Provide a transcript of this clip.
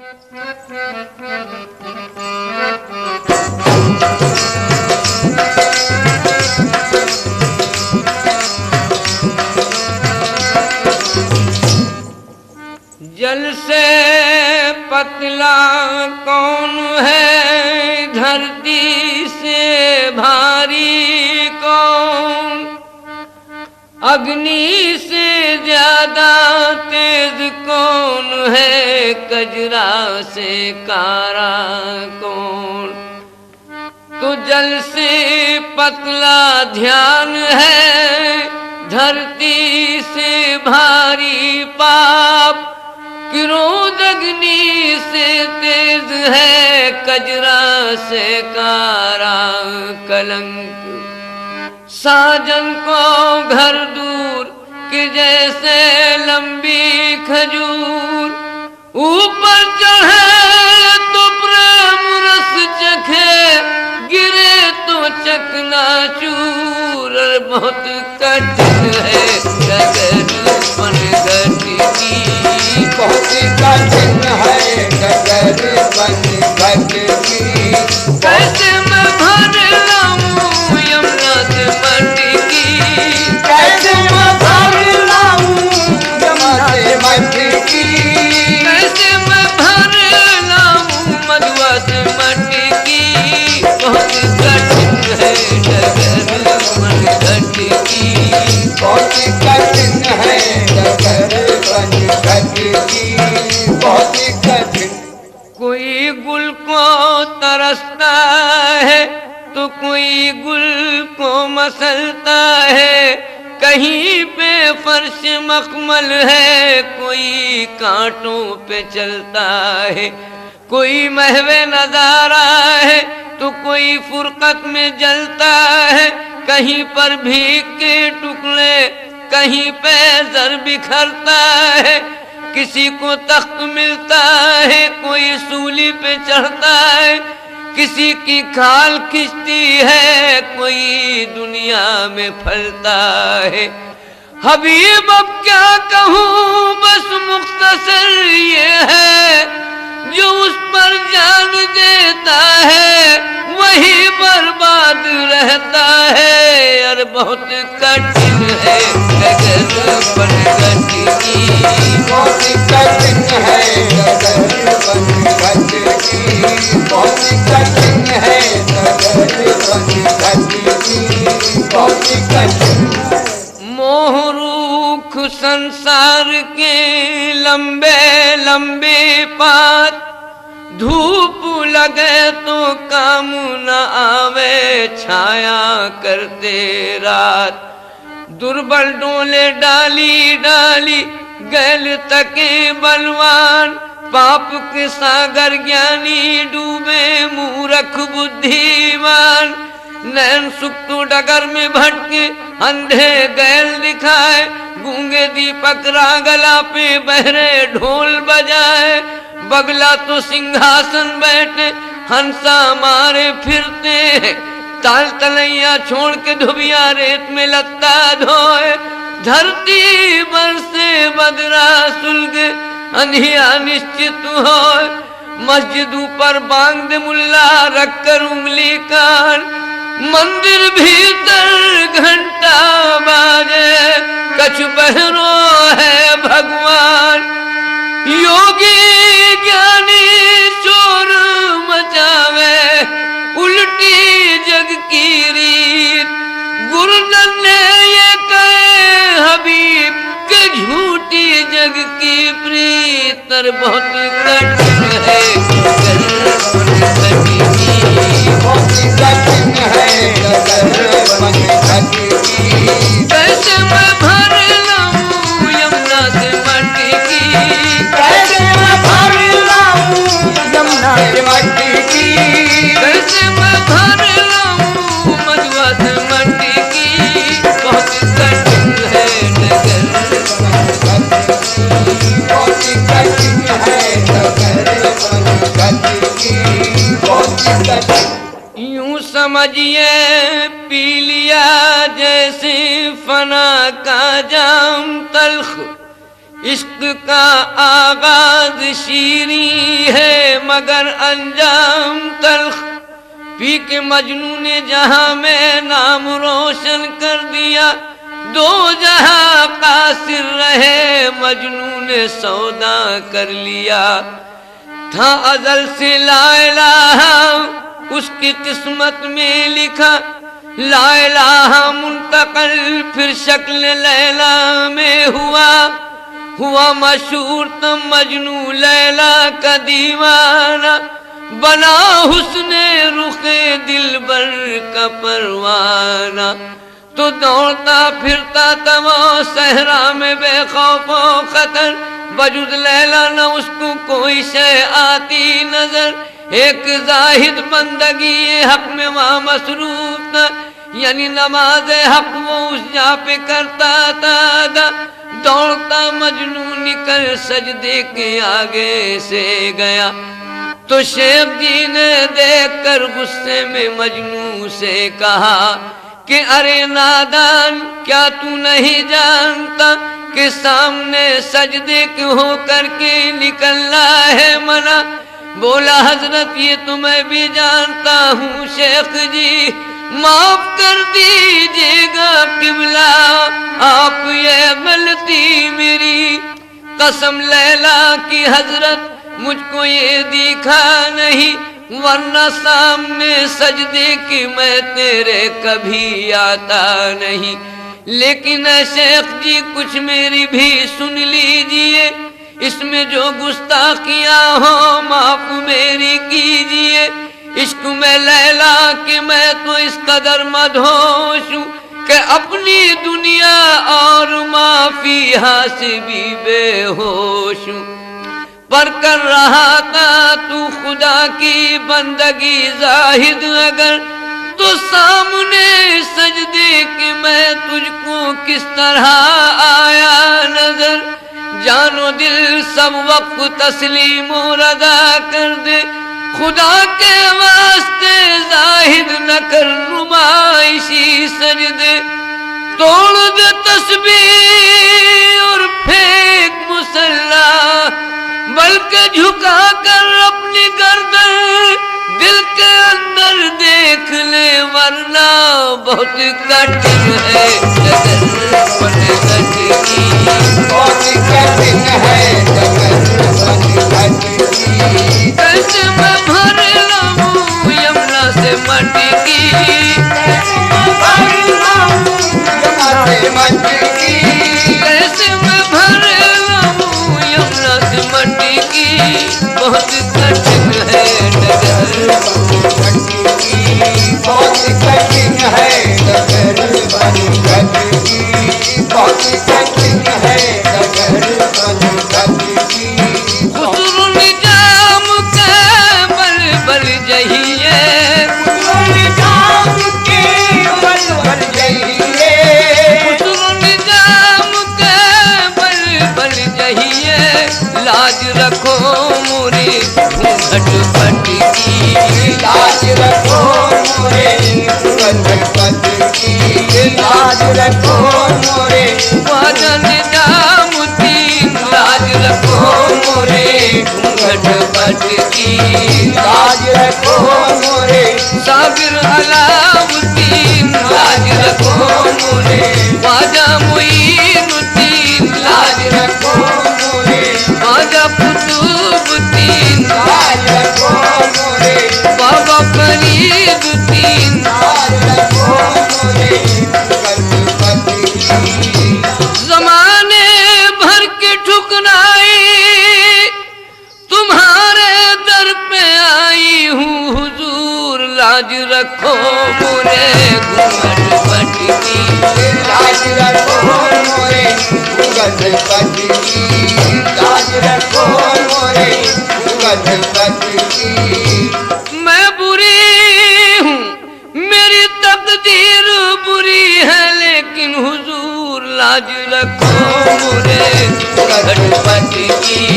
जल से पतला कौन है, धरती से भारी कौन, अग्नि से ज्यादा तेज कौन है, कजरा से कारा कौन। तो जल से पतला ध्यान है, धरती से भारी पाप, क्रोध अग्नि से तेज है, कजरा से कारा कलंक। साजन को घर दूर कि जैसे लंबी खजूर, ऊपर चढ़े तो प्रेम रस चखे, गिरे तो चकनाचूर। बहुत कठिन है डगर पनघट की, बहुत कठिन है डगर पनघट की। कैसे मैं भर लाऊं यमुना से मटकी, कैसे मैं भर लाऊं यमुना से मटकी। कैसे मैं भर लाऊं मधुआ से मटकी। बहुत कठिन है डगर पनघट की, बहुत कठिन है डगर पनघट की, बहुत कठिन। कोई गुल को तरसता है तो कोई गुल को मसलता है, कहीं पे फर्श मखमल है, कोई कांटों पे चलता है। कोई महवे नजारा है तो कोई फुरकत में जलता है, कहीं पर भीख के टुकड़े, कहीं पे जर बिखरता है। किसी को तख्त मिलता है, कोई सूली पे चढ़ता है, किसी की खाल खिंचती है, कोई दुनिया में फलता है। हबीब अब क्या कहूँ, बस मुख्तसर ये है, जो उस पर जान देता है वही बर्बाद रहता है। और बहुत कठिन है डगर पनघट की, बहुत कठिन है डगर पनघट की, बहुत कठिन है डगर पनघट की, बहुत कठिन। मोह रूख संसार के लंबे लंबे पात, धूप लगे तो काम न आवे, छाया करते रात। दुर्बल डोले डाली डाली, गैल तके बलवान, पाप के सागर ज्ञानी डूबे, मूर्ख बुद्धिमान। नैन सुख डगर में भटके, अंधे गैल दिखाए, गूंगे दीपक रागला पे बहरे ढोल बजाए। बगला तो सिंहासन बैठे, हंसा मारे फिरते, ताल तलैया छोड़ के धुबिया रेत में लत्ता धोए। धरती बरसे बदरा सुलगे, अंधिया निश्चित होए। मस्जिद ऊपर बांग दे मुल्ला, रखकर उंगली कान, मंदिर भीतर घंटा बाजे, कछु बहरो है भगवान। योगी ज्ञानी चोर मचावे, उल्टी जग की रीत। गुरुजन ने ये कहे हबीब के झूठी जग की प्रीत। और बहुत कठिन है डगर पनघट की, बहुत कठिन है डगर पनघट की। कैसे मैं भर लाऊं यमुना से मटकी, कैसे मैं भर लाऊं यमुना से मटकी। कैसे मैं भर लाऊं मधुआ से मटकी। बहुत कठिन है डगर पनघट की, बहुत कठिन है डगर पनघट की, बहुत कठिन। यूं समझिए पी लिया जैसे फना का जाम तल्ख, इश्क का आगाज शीरी है, मगर अंजाम तल्ख। पी के मजनू ने जहां में नाम रोशन कर दिया, दो जहां कासिर रहे मजनू ने सौदा कर लिया। था अजल से ला इलाहा उसकी किस्मत में लिखा, ला इलाहा मुंतकल फिर शक्ल लैला में हुआ मशहूर तब मजनू लैला का दीवाना, बना हुस्ने रुखे दिलबर का परवाना। तो दौड़ता फिरता तब सहरा में बेखौफो खतर, वजूद लैला न उसको कोई शय आती नजर। एक जाहिद बंदगी हक में वहाँ मसरूफ था, यानी नमाज हक वो उस जा पे करता था। दौड़ता मजनू निकल सजदे के आगे से गया, तो शेख जी ने देखकर गुस्से में मजनू से कहा कि अरे नादान, क्या तू नहीं जानता कि सामने सजदे के होकर के निकलना है मना। बोला हजरत ये तो मैं भी जानता हूँ शेख जी, माफ कर दीजिएगा किबला आप ये गलती मेरी। कसम लैला की हजरत मुझको ये दिखा नहीं, वरना सामने सजदे की मैं तेरे कभी आता नहीं। लेकिन शेख जी कुछ मेरी भी सुन लीजिए, इसमें जो गुस्ताखियां हो माफ मेरी कीजिए। इश्क में लैला के मैं तो इस कदर मदहोश हूँ कि अपनी दुनिया और माफिया से भी बेहोश हूँ। पर कर रहा था तू खुदा की बंदगी जाहिद अगर, तो सामने सजदे के मैं तुझको किस तरह आया नजर। जानो दिल सब वक्त तस्लीम रदा कर दे, खुदा के वास्ते जाहिद न कर नुमाइशी सजदे। तोड़ दे तस्बीह और फेंक मुसल्ला, बल्कि झुका कर अपनी गर्दन दिल के अंदर देख ले, वरना बहुत कठिन है जगन पनघट की, बहुत कठिन है जगन पनघट की। कैसे मैं भर लूं यमुना से मटकी, कैसे मैं भर लूं यमुना से मटकी, कैसे मैं भर लूं यमुना से मटकी। बहुत कठिन है जगन पनघट की, बहुत कठिन है जगन पनघट की, बहुत कठिन है जगन पनघट की। खुसरो निजाम के बल बल जहिए, निजाम के बल बल जहिए, खुसरो निजाम के बल बल जहिए। लाज रखो मोरे घूंघट पट की, लाज रखो मोरे घूंघट पट की, लाज रखो मोरे ख्वाजा निजामुद्दीन। लाज रखो मोरे घूंघट पट की, लाज रखो मोरे साबिर अलाउद्दीन। लाज रखो मोरे ख्वाजा मुईनुद्दीन। लाज रखो मोरे ख्वाजा कुतुबुद्दीन। लाज रखो मोरे बाबा फरीदुद्दीन। लाज रखो मोरे घूंघट पट की। जमाने भर की ठुकराई तुम्हारे दर पे आई हूँ हुजूर। लाज रखो मोरे घूंघट पट की, लाज रखो मोरे घूंघट पट की, लाज रखो मोरे घूंघट पट की। मैं बुरी हूँ मेरी तकदीर बुरी है, लेकिन हुजूर लाज रखो मोरे घूंघट पट की,